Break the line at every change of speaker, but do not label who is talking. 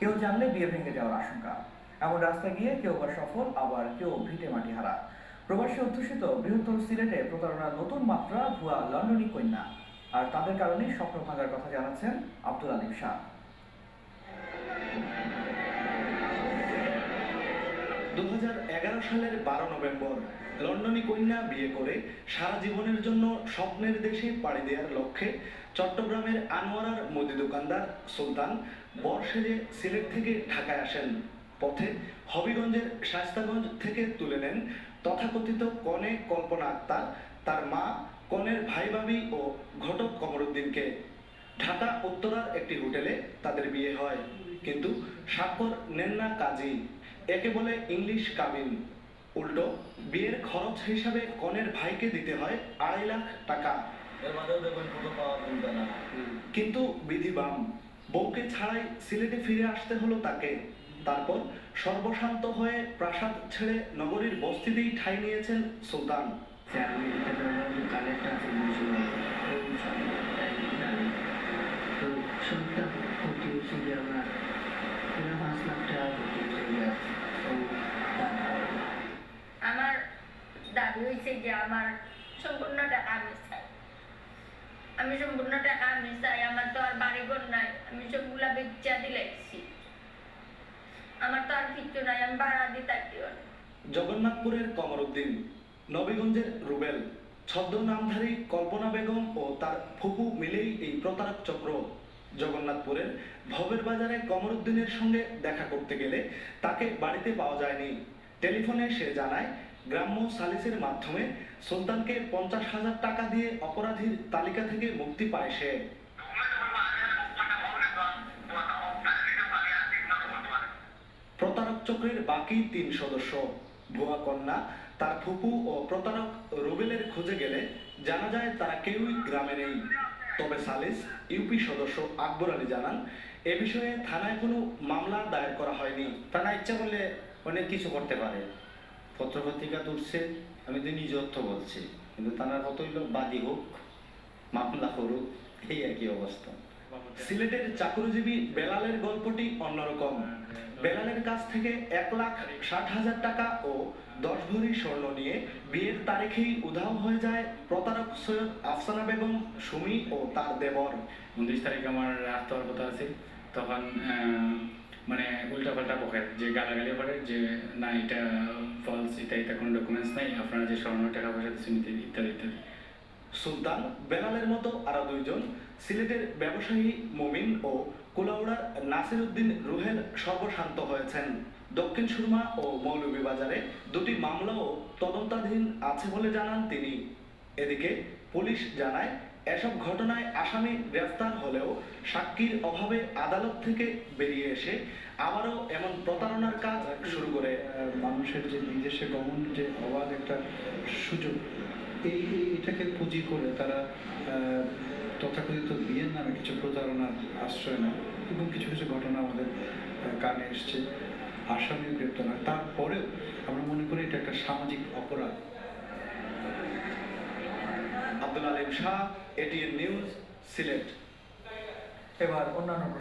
কেউ জানলে বিয়ে ভেঙে যাওয়ার আশঙ্কা। এমন রাস্তায় গিয়ে কেউ বা সফল, আবার কেউ ভিটে মাটি হারা। প্রবাসী অধ্যুষিত বৃহত্তর সিলেটে প্রতারণার নতুন মাত্রা ভুয়া লন্ডনী কন্যা। আর তাদের কারণেই স্বপ্ন ভাঙার কথা জানাচ্ছেন আব্দুল আলিম শাহ।
2011 সালের 12 নভেম্বর লন্ডনী কন্যা বিয়ে করে সারা জীবনের জন্য স্বপ্নের দেশে পাড়ি দেওয়ার লক্ষ্যে চট্টগ্রামের আনোয়ারার মুদি দোকানদার সুলতান বর সেজে সিলেট থেকে ঢাকায় আসেন। পথে হবিগঞ্জের শায়েস্তাগঞ্জ থেকে তুলে নেন তথাকথিত কনে কল্পনা আক্তার, তার মা, কনের ভাই ভাবি ও ঘটক কমরুদ্দিনকে। ঢাকা উত্তরার একটি হোটেলে তাদের বিয়ে হয়, কিন্তু স্বাক্ষর নেন না কাজী। একে বলে ইংলিশ কাবিন। উল্টো বিয়ের খরচ হিসাবে কনের ভাইকে দিতে হয় 2.5 লাখ টাকা। কিন্তু বিধি বাম, বউকে ছাড়াই সিলেটে ফিরে আসতে হলো তাকে। তারপর সর্বশান্ত হয়ে প্রাসাদ ছেড়ে নগরীর বস্তিতেই ঠাঁই নিয়েছেন সুলতান।
আমার দাবি হয়েছে যে আমার সম্পূর্ণ টাকা আমি চাই। আমি সম্পূর্ণ টাকা আমি চাই। আমার তো আর বাড়িঘর নাই, আমি সবগুলা বেচা দিলাইছি। আমার তো আর কিছু নাই, আমি ভাড়া দিয়ে থাকি।
জগন্নাথপুরের কমরুদ্দিন, নবীগঞ্জের রুবেল, ছদ্মনামধারী কল্পনা বেগম ও তার ফুপু মিলেই এই প্রতারক চক্র। জগন্নাথপুরের ভবের বাজারে কমরুদ্দিনের সঙ্গে দেখা করতে গেলে তাকে বাড়িতে পাওয়া যায়নি। টেলিফোনে সে জানায়, গ্রাম্য সালিসের মাধ্যমে সুলতানকে 50,000 টাকা দিয়ে অপরাধীর তালিকা থেকে মুক্তি পায় সে। প্রতারক চক্রের বাকি 3 সদস্য, ভুয়া কন্যা, তার ফুপু ও প্রতারক রুবেলের খোঁজে গেলে জানা যায় তারা কেউই গ্রামে নেই। তবে সালিস ইউপি সদস্য আকবর আলী জানান, এ বিষয়ে থানায় কোনো মামলা দায়ের করা হয়নি।
থানা ইচ্ছা করলে অনেক কিছু করতে পারে। পত্রপত্রিকা তুলছে, আমি তো নিজ অর্থ বলছি, কিন্তু থানার কত হইল বাদী হোক, মামলা করুক, এই একই অবস্থা।
সিলেটের চাকরিজীবী বেলালের গল্পটি অন্যরকম। বেলালের কাছ থেকে 1,60,000 টাকা ও 10 ভরি স্বর্ণ নিয়ে বিয়ের তারিখেই উধাও হয়ে যায় প্রতারক সৈয়দ আফসানা বেগম, সুমি ও তার দেবর।
29 তারিখ আমার রাত হওয়ার কথা আছে, তখন মানে উল্টাপাল্টা বকের যে গালাগালি করে যে না এটা ফলস, এটা কোনো ডকুমেন্টস নাই, আপনারা যে স্বর্ণ টাকা পয়সা দিচ্ছেন ইত্যাদি ইত্যাদি।
সুলতান, বেলালের মতো আরো 2 জন সিলেটের ব্যবসায়ী মমিন ও কুলাউড়ার নাসির উদ্দিন রুহেল সর্বশান্ত হয়েছেন। দক্ষিণ সুরমা ও মৌলভীবাজারে 2টি মামলাও তদন্তাধীন আছে বলে জানান তিনি। এদিকে পুলিশ জানায়, এসব ঘটনায় আসামি গ্রেফতার হলেও সাক্ষীর অভাবে আদালত থেকে বেরিয়ে এসে আবারও এমন প্রতারণার কাজ শুরু করে।
মানুষের যে বিদেশে গমন যে অবাধ একটা সুযোগ, এটাকে পুঁজি করে তারা তথাকথিত বিয়ের নামে কিছু প্রতারণার আশ্রয় নেয় এবং কিছু কিছু ঘটনা আমাদের কানে এসছে। আসামি গ্রেপ্তার হয়, তারপরেও আমরা মনে করি এটা একটা সামাজিক অপরাধ।
Abdul Alim Shah, ATN news, Sylhet.
এবার অন্যান্য